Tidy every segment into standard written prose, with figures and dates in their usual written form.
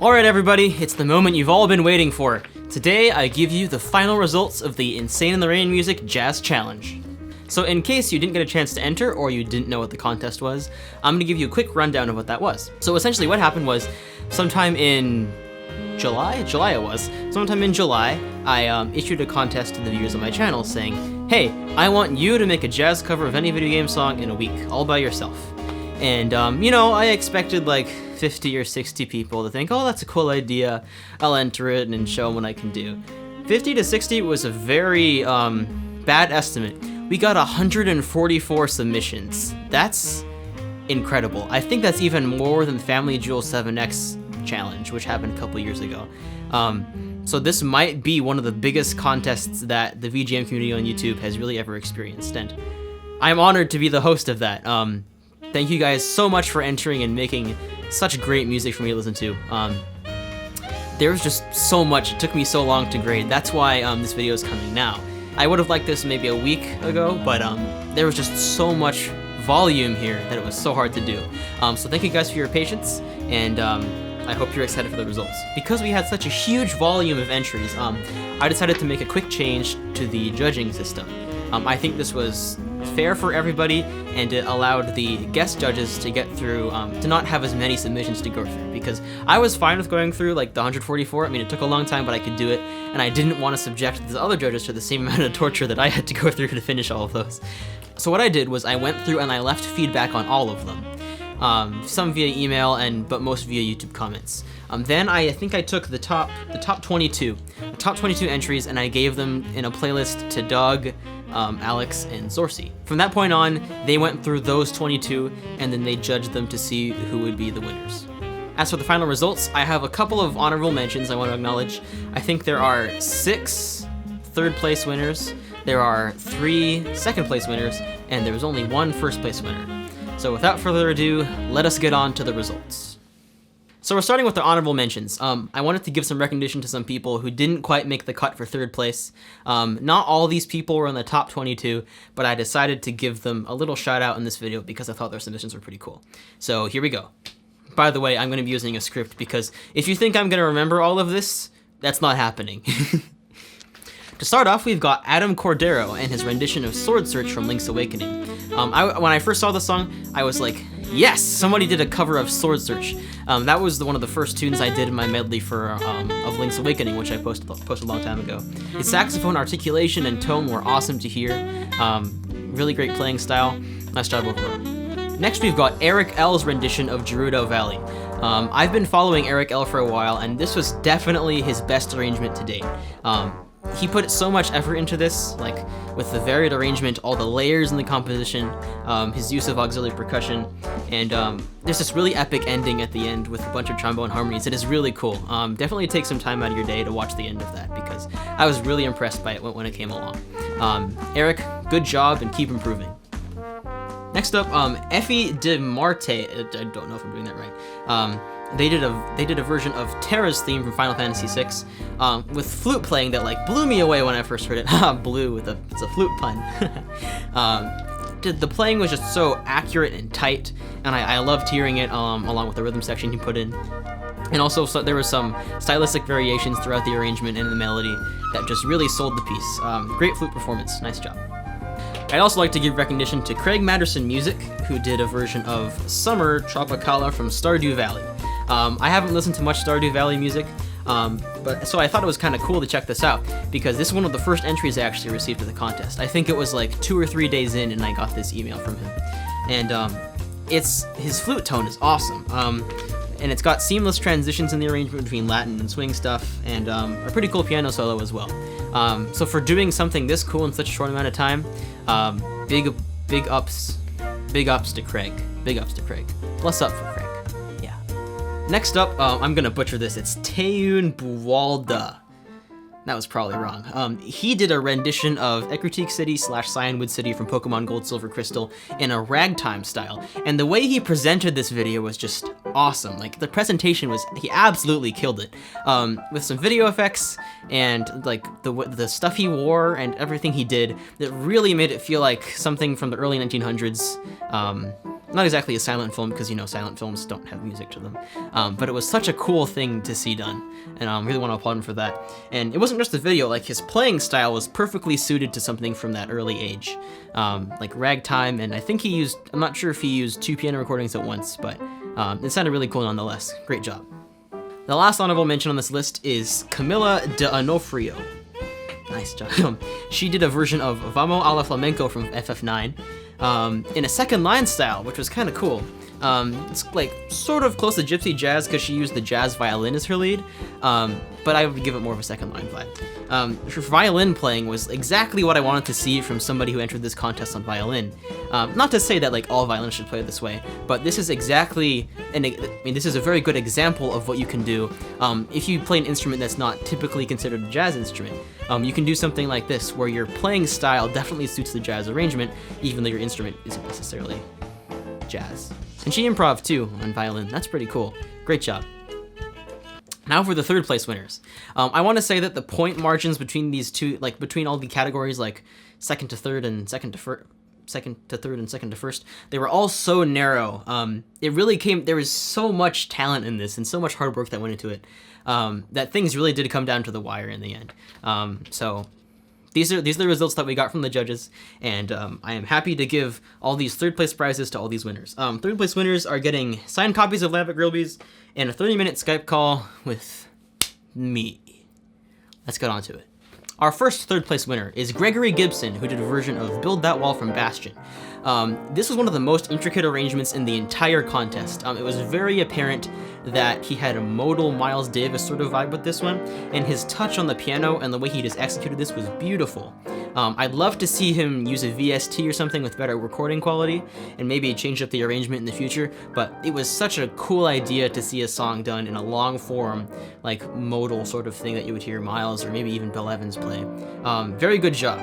Alright everybody, it's the moment you've all been waiting for. Today I give you the final results of the Insane in the Rain Music Jazz Challenge. So in case you didn't get a chance to enter or you didn't know what the contest was, I'm gonna give you a quick rundown of what that was. So essentially what happened was, sometime in July, I issued a contest to the viewers on my channel saying, hey, I want you to make a jazz cover of any video game song in a week, all by yourself. And, I expected like 50 or 60 people to think, oh, that's a cool idea, I'll enter it and show them what I can do. 50 to 60 was a very bad estimate. We got 144 submissions. That's incredible. I think that's even more than Family Jewel 7X challenge, which happened a couple years ago. So this might be one of the biggest contests that the VGM community on YouTube has really ever experienced, and I'm honored to be the host of that. Thank you guys so much for entering and making such great music for me to listen to. There was just so much, it took me so long to grade. That's why this video is coming now. I would have liked this maybe a week ago, but there was just so much volume here that it was so hard to do. So thank you guys for your patience, and I hope you're excited for the results. Because we had such a huge volume of entries, I decided to make a quick change to the judging system. I think this was fair for everybody, and it allowed the guest judges to get through, to not have as many submissions to go through, because I was fine with going through like the 144. I mean, it took a long time, but I could do it, and I didn't want to subject the other judges to the same amount of torture that I had to go through to finish all of those. So what I did was I went through and I left feedback on all of them. Some via email, but most via YouTube comments. Then I think I took the top 22 entries, and I gave them in a playlist to Doug, Alex, and Zorcy. From that point on, they went through those 22, and then they judged them to see who would be the winners. As for the final results, I have a couple of honorable mentions I want to acknowledge. I think there are 6 third place winners, there are 3 second place winners, and there was only 1 first place winner. So without further ado, let us get on to the results. So we're starting with the honorable mentions. I wanted to give some recognition to some people who didn't quite make the cut for third place. Not all these people were in the top 22, but I decided to give them a little shout out in this video because I thought their submissions were pretty cool. So here we go. By the way, I'm going to be using a script because if you think I'm going to remember all of this, that's not happening. To start off, we've got Adam Cordero and his rendition of Sword Search from Link's Awakening. When I first saw the song, I was like, yes, somebody did a cover of Sword Search. That was one of the first tunes I did in my medley for of Link's Awakening, which I posted a long time ago. His saxophone articulation and tone were awesome to hear. Really great playing style. Nice job overall. Next, we've got Eric L's rendition of Gerudo Valley. I've been following Eric L for a while, and this was definitely his best arrangement to date. He put so much effort into this, like with the varied arrangement, all the layers in the composition, his use of auxiliary percussion, and there's this really epic ending at the end with a bunch of trombone harmonies. It is really cool. Definitely take some time out of your day to watch the end of that, because I was really impressed by it when it came along. Eric, good job and keep improving. Next up, Effie de Marte, I don't know if I'm doing that right. They did a version of Terra's theme from Final Fantasy VI, with flute playing that like blew me away when I first heard it. Blue it's a flute pun. The playing was just so accurate and tight, and I loved hearing it along with the rhythm section he put in. And also there were some stylistic variations throughout the arrangement and the melody that just really sold the piece. Great flute performance, nice job. I'd also like to give recognition to Craig Matterson Music, who did a version of Summer Tropicala from Stardew Valley. I haven't listened to much Stardew Valley music, so I thought it was kind of cool to check this out, because this is one of the first entries I actually received to the contest. I think it was like 2 or 3 days in and I got this email from him. And his flute tone is awesome. And it's got seamless transitions in the arrangement between Latin and swing stuff, and a pretty cool piano solo as well. So for doing something this cool in such a short amount of time, big ups to Craig. Big ups to Craig. Bless up for Craig. Yeah. Next up, I'm gonna butcher this. It's Teyun Buwalda. That was probably wrong. He did a rendition of Ecruteak City / Cyanwood City from Pokemon Gold, Silver, Crystal in a ragtime style. And the way he presented this video was just awesome. Like, the presentation he absolutely killed it. With some video effects and like the stuff he wore and everything he did, it really made it feel like something from the early 1900s. Not exactly a silent film, because, you know, silent films don't have music to them. But it was such a cool thing to see done, and I really want to applaud him for that. And it wasn't just the video, like, his playing style was perfectly suited to something from that early age. Like ragtime, and I think he used, I'm not sure if he used 2 piano recordings at once, but it sounded really cool nonetheless. Great job. The last honorable mention on this list is Camila D'Onofrio. Nice job. She did a version of Vamos a la Flamenco from FF9 in a second line style, which was kind of cool. It's like sort of close to gypsy jazz because she used the jazz violin as her lead, but I would give it more of a second line vibe. Her violin playing was exactly what I wanted to see from somebody who entered this contest on violin. Not to say that like all violinists should play this way, but this is exactly, this is a very good example of what you can do if you play an instrument that's not typically considered a jazz instrument. You can do something like this, where your playing style definitely suits the jazz arrangement, even though your instrument isn't necessarily jazz. And she improv too on violin. That's pretty cool. Great job. Now for the third place winners. I want to say that the point margins between these two, like between all the categories, like second to third and second to third and second to first, they were all so narrow. It really there was so much talent in this and so much hard work that went into it, that things really did come down to the wire in the end. So these are the results that we got from the judges, and I am happy to give all these third place prizes to all these winners. Third place winners are getting signed copies of Lambert Grilby's and a 30-minute Skype call with me. Let's get on to it. Our first third place winner is Gregory Gibson, who did a version of Build That Wall from Bastion. This was one of the most intricate arrangements in the entire contest. It was very apparent that he had a modal Miles Davis sort of vibe with this one, and his touch on the piano and the way he just executed this was beautiful. I'd love to see him use a VST or something with better recording quality, and maybe change up the arrangement in the future, but it was such a cool idea to see a song done in a long form, like modal sort of thing that you would hear Miles or maybe even Bill Evans play. Very good job.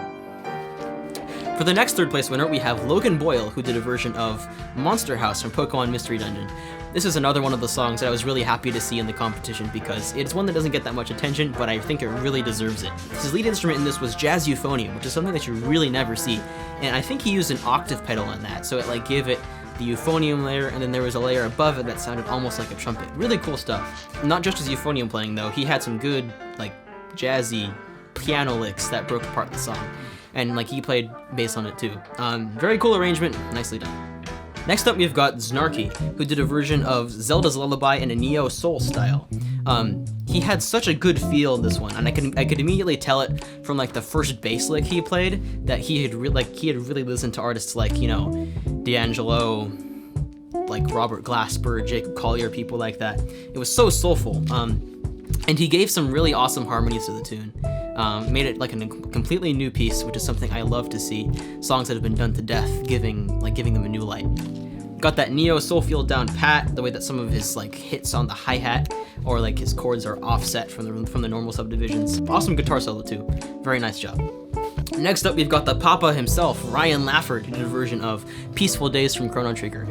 For the next third place winner, we have Logan Boyle, who did a version of Monster House from Pokemon Mystery Dungeon. This is another one of the songs that I was really happy to see in the competition because it's one that doesn't get that much attention, but I think it really deserves it. His lead instrument in this was jazz euphonium, which is something that you really never see, and I think he used an octave pedal on that, so it like gave it the euphonium layer, and then there was a layer above it that sounded almost like a trumpet. Really cool stuff. Not just his euphonium playing though, he had some good like jazzy piano licks that broke apart the song, and like he played bass on it too. Very cool arrangement, nicely done. Next up we've got Znarky, who did a version of Zelda's Lullaby in a neo soul style. He had such a good feel in this one, and I could immediately tell it from like the first bass lick he played that he had really listened to artists like, you know, D'Angelo, like Robert Glasper, Jacob Collier, people like that. It was so soulful, and he gave some really awesome harmonies to the tune. Made it like a completely new piece, which is something I love to see. Songs that have been done to death, giving them a new light. Got that neo soul feel down pat, the way that some of his like hits on the hi-hat or like his chords are offset from the normal subdivisions. Awesome guitar solo too. Very nice job. Next up, we've got the Papa himself, Ryan Lafford, who did a version of Peaceful Days from Chrono Trigger.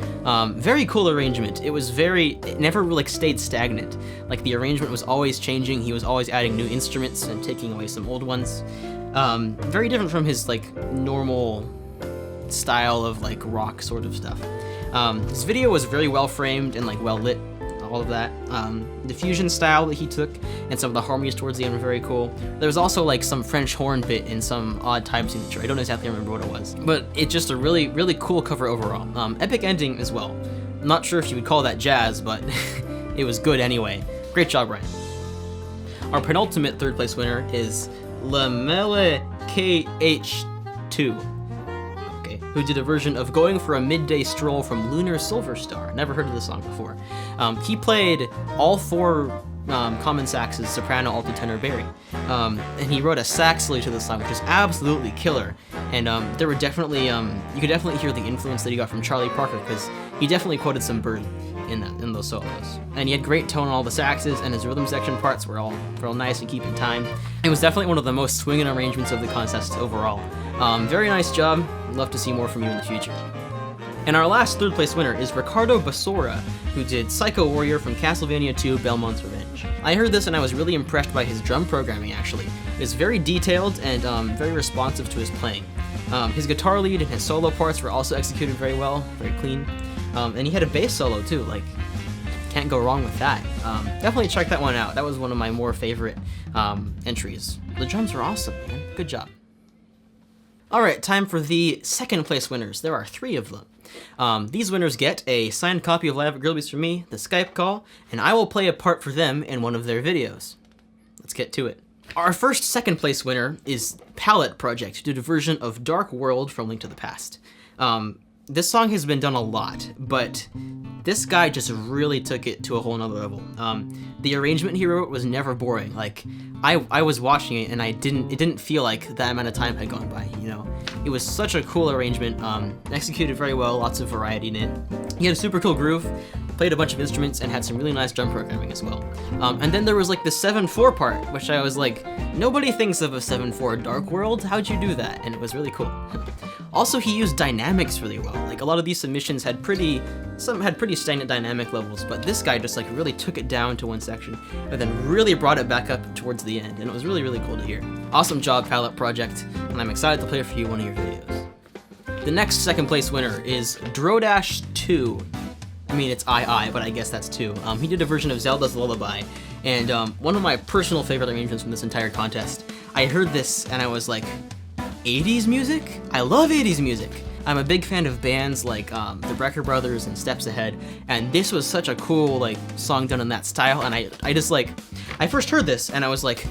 Very cool arrangement. It never like stayed stagnant. Like the arrangement was always changing. He was always adding new instruments and taking away some old ones. Very different from his like normal style of like rock sort of stuff. His video was very well framed and like well lit. All of that. The fusion style that he took and some of the harmonies towards the end were very cool. There was also like some French horn bit in some odd time signature. I don't exactly remember what it was, but it's just a really, really cool cover overall. Epic ending as well. I'm not sure if you would call that jazz, but it was good anyway. Great job, Ryan. Our penultimate third place winner is Lamele KH2. Who did a version of Going for a Midday Stroll from Lunar Silver Star. Never heard of this song before. He played all 4 common saxes, soprano, alto, tenor, bari. And he wrote a sax lead to this song, which is absolutely killer. And there were definitely, you could definitely hear the influence that he got from Charlie Parker, because he definitely quoted some Bird in those solos. And he had great tone on all the saxes, and his rhythm section parts were all nice and keeping time. It was definitely one of the most swinging arrangements of the contest overall. Very nice job. Love to see more from you in the future. And our last third place winner is Ricardo Basora, who did Psycho Warrior from Castlevania II Belmont's Revenge. I heard this and I was really impressed by his drum programming actually. It's very detailed and very responsive to his playing. His guitar lead and his solo parts were also executed very well, very clean. And he had a bass solo too, like, can't go wrong with that. Definitely check that one out. That was one of my more favorite entries. The drums were awesome, man. Good job. Alright, time for the second place winners. There are 3 of them. These winners get a signed copy of Live at Girlby's from me, the Skype call, and I will play a part for them in one of their videos. Let's get to it. Our first second place winner is Palette Project, who did a version of Dark World from Link to the Past. This song has been done a lot, but this guy just really took it to a whole nother level. The arrangement he wrote was never boring. Like, I was watching it and it didn't feel like that amount of time had gone by, you know? It was such a cool arrangement, executed very well, lots of variety in it. He had a super cool groove, played a bunch of instruments, and had some really nice drum programming as well. And then there was like the 7/4 part, which I was like, nobody thinks of a 7/4 Dark World, how'd you do that? And it was really cool. Also, he used dynamics really well. Like, a lot of these submissions had some had pretty stagnant dynamic levels, but this guy just like really took it down to one section and then really brought it back up towards the end, and it was really, really cool to hear. Awesome job, Palette Project, and I'm excited to play it for you in one of your videos. The next second place winner is Drodash 2. I mean, it's II, but I guess that's 2. He did a version of Zelda's Lullaby, and one of my personal favorite arrangements from this entire contest. I heard this and I was like, 80s music? I love 80s music. I'm a big fan of bands like the Brecker Brothers and Steps Ahead, and this was such a cool like song done in that style, and I just like, I first heard this and I was like,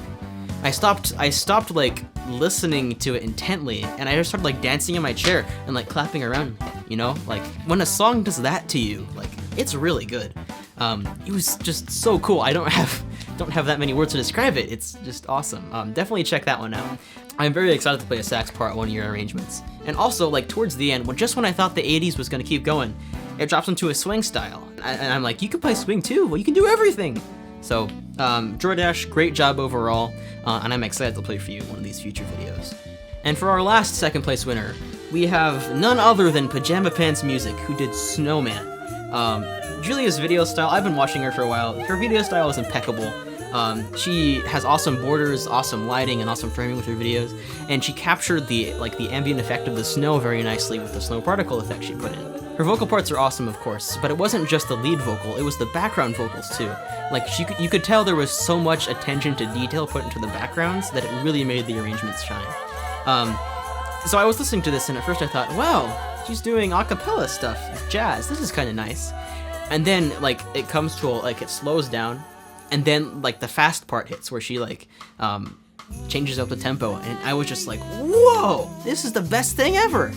I stopped like listening to it intently, and I just started like dancing in my chair and like clapping around, you know? Like, when a song does that to you, like, it's really good. It was just so cool. I don't have that many words to describe it. It's just awesome. Definitely check that one out. I'm very excited to play a sax part on one of your arrangements. And also, like, towards the end, just when I thought the 80s was gonna keep going, it drops into a swing style. And I'm like, you can play swing too? Well, you can do everything! So, Jordash, great job overall, and I'm excited to play for you in one of these future videos. And for our last second place winner, we have none other than Pajama Pants Music, who did Snowman. Julia's video style, I've been watching her for a while. Her video style is impeccable. She has awesome borders, awesome lighting, and awesome framing with her videos, and she captured the ambient effect of the snow very nicely with the snow particle effect she put in. Her vocal parts are awesome, of course, but it wasn't just the lead vocal, it was the background vocals too. Like, you could tell there was so much attention to detail put into the backgrounds that it really made the arrangements shine. So I was listening to this, and at first I thought, wow, she's doing a cappella stuff, jazz, this is kind of nice. And then, like, it comes to it slows down, and then, like, the fast part hits where she, like, changes up the tempo, and I was just like, whoa, this is the best thing ever.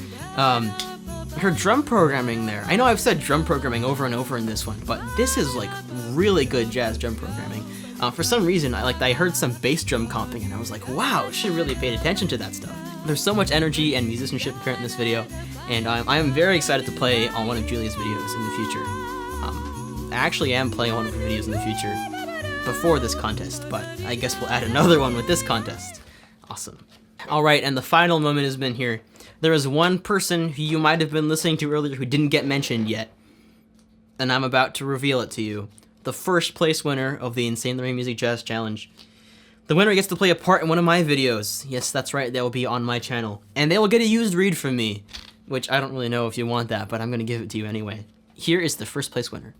Her drum programming there, I know I've said drum programming over and over in this one, but this is, like, really good jazz drum programming. For some reason, I heard some bass drum comping, and I was like, wow, she really paid attention to that stuff. There's so much energy and musicianship apparent in this video, and I am very excited to play on one of Julia's videos in the future. I actually am playing one of her videos in the future before this contest, but I guess we'll add another one with this contest. Awesome. Alright, and the final moment has been here. There is one person who you might have been listening to earlier who didn't get mentioned yet, and I'm about to reveal it to you. The first place winner of the Insane in the Rain Music Jazz Challenge. The winner gets to play a part in one of my videos. Yes, that's right, they will be on my channel. And they will get a used read from me, which I don't really know if you want that, but I'm gonna give it to you anyway. Here is the first place winner.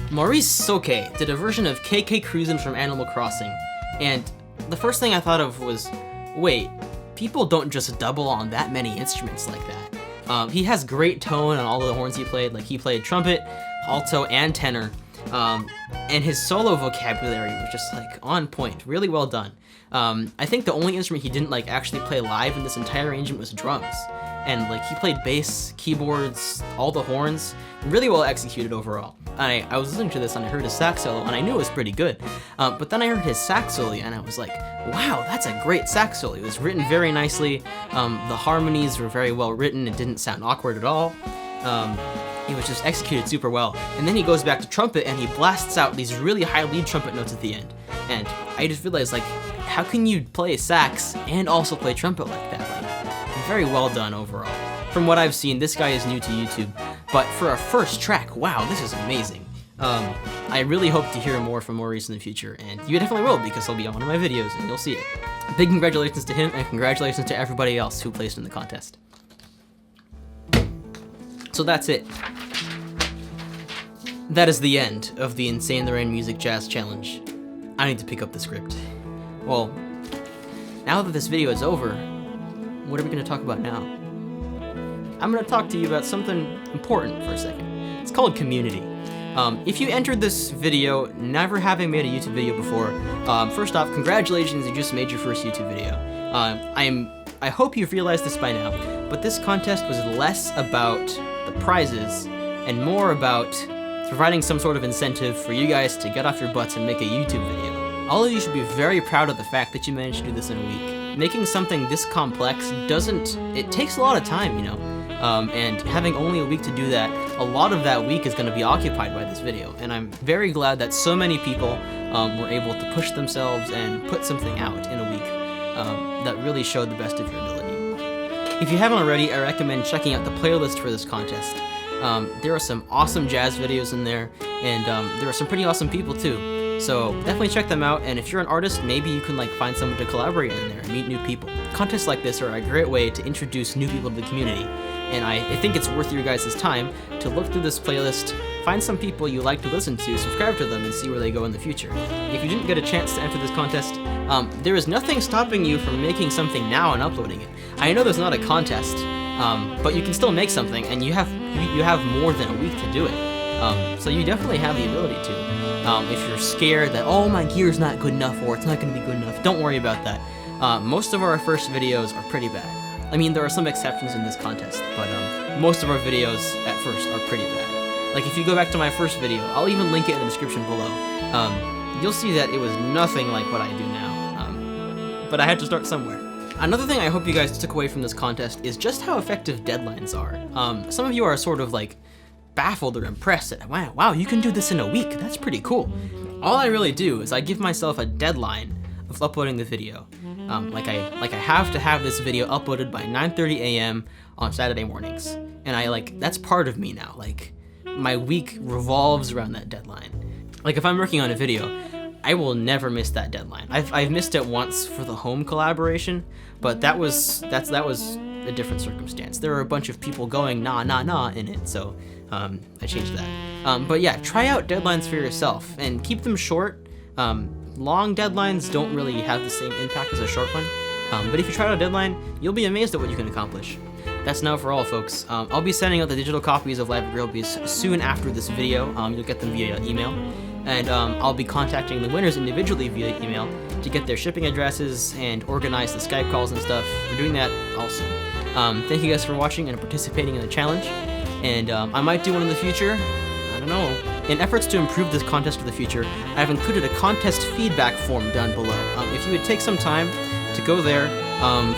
Maurice Soke did a version of KK Cruisin' from Animal Crossing, and the first thing I thought of was, wait, people don't just double on that many instruments like that. He has great tone on all the horns he played, like he played trumpet, alto, and tenor, and his solo vocabulary was just like on point, really well done. I think the only instrument he didn't actually play live in this entire arrangement was drums. And he played bass, keyboards, all the horns, really well executed overall. I was listening to this and I heard his sax solo and I knew it was pretty good. But then I heard his sax solo and I was like, wow, that's a great sax solo. It was written very nicely. The harmonies were very well written. It didn't sound awkward at all. It was just executed super well. And then he goes back to trumpet and he blasts out these really high lead trumpet notes at the end. And I just realized, how can you play sax and also play trumpet like that? Very well done overall. From what I've seen, this guy is new to YouTube, but for a first track, wow, this is amazing. I really hope to hear more from Maurice in the future, and you definitely will, because he'll be on one of my videos and you'll see it. Big congratulations to him, and congratulations to everybody else who placed in the contest. So that's it. That is the end of the Insane in the Rain Music Jazz Challenge. I need to pick up the script. Well, now that this video is over, what are we going to talk about now? I'm going to talk to you about something important for a second. It's called community. If you entered this video never having made a YouTube video before, first off, congratulations, you just made your first YouTube video. I hope you've realized this by now, but this contest was less about the prizes and more about providing some sort of incentive for you guys to get off your butts and make a YouTube video. All of you should be very proud of the fact that you managed to do this in a week. Making something this complex it takes a lot of time, you know? And having only a week to do that, a lot of that week is going to be occupied by this video, and I'm very glad that so many people were able to push themselves and put something out in a week that really showed the best of your ability. If you haven't already, I recommend checking out the playlist for this contest. There are some awesome jazz videos in there, and there are some pretty awesome people too. So definitely check them out, and if you're an artist, maybe you can find someone to collaborate in there and meet new people. Contests like this are a great way to introduce new people to the community, and I think it's worth your guys' time to look through this playlist, find some people you like to listen to, subscribe to them, and see where they go in the future. If you didn't get a chance to enter this contest, there is nothing stopping you from making something now and uploading it. I know there's not a contest, but you can still make something, and you have more than a week to do it. So you definitely have the ability to. If you're scared that, oh, my gear's not good enough or it's not going to be good enough, don't worry about that. Most of our first videos are pretty bad. I mean, there are some exceptions in this contest, but most of our videos at first are pretty bad. Like, if you go back to my first video, I'll even link it in the description below, you'll see that it was nothing like what I do now. But I had to start somewhere. Another thing I hope you guys took away from this contest is just how effective deadlines are. Some of you are sort of baffled or impressed that, wow, you can do this in a week, that's pretty cool. All I really do is I give myself a deadline of uploading the video. I have to have this video uploaded by 9:30 a.m. on Saturday mornings. And that's part of me now. My week revolves around that deadline. If I'm working on a video, I will never miss that deadline. I've missed it once for the home collaboration, but that was a different circumstance. There were a bunch of people going nah in it, so I changed that. But yeah, try out deadlines for yourself and keep them short. Long deadlines don't really have the same impact as a short one, but if you try out a deadline, you'll be amazed at what you can accomplish. That's now for all, folks. I'll be sending out the digital copies of Live at Grillby's soon after this video. You'll get them via email, and I'll be contacting the winners individually via email to get their shipping addresses and organize the Skype calls and stuff. We're doing that also. Thank you guys for watching and participating in the challenge, and I might do one in the future. I don't know. In efforts to improve this contest for the future, I've included a contest feedback form down below. If you would take some time to go there,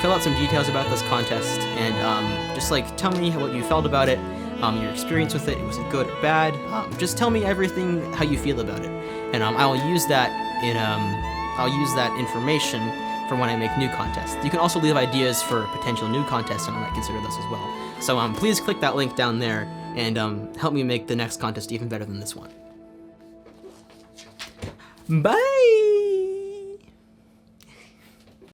fill out some details about this contest, and just tell me what you felt about it, your experience with it. Was it good or bad? Just tell me everything how you feel about it, and I'll use that information for when I make new contests. You can also leave ideas for potential new contests, and I might consider those as well. So please click that link down there and help me make the next contest even better than this one. Bye!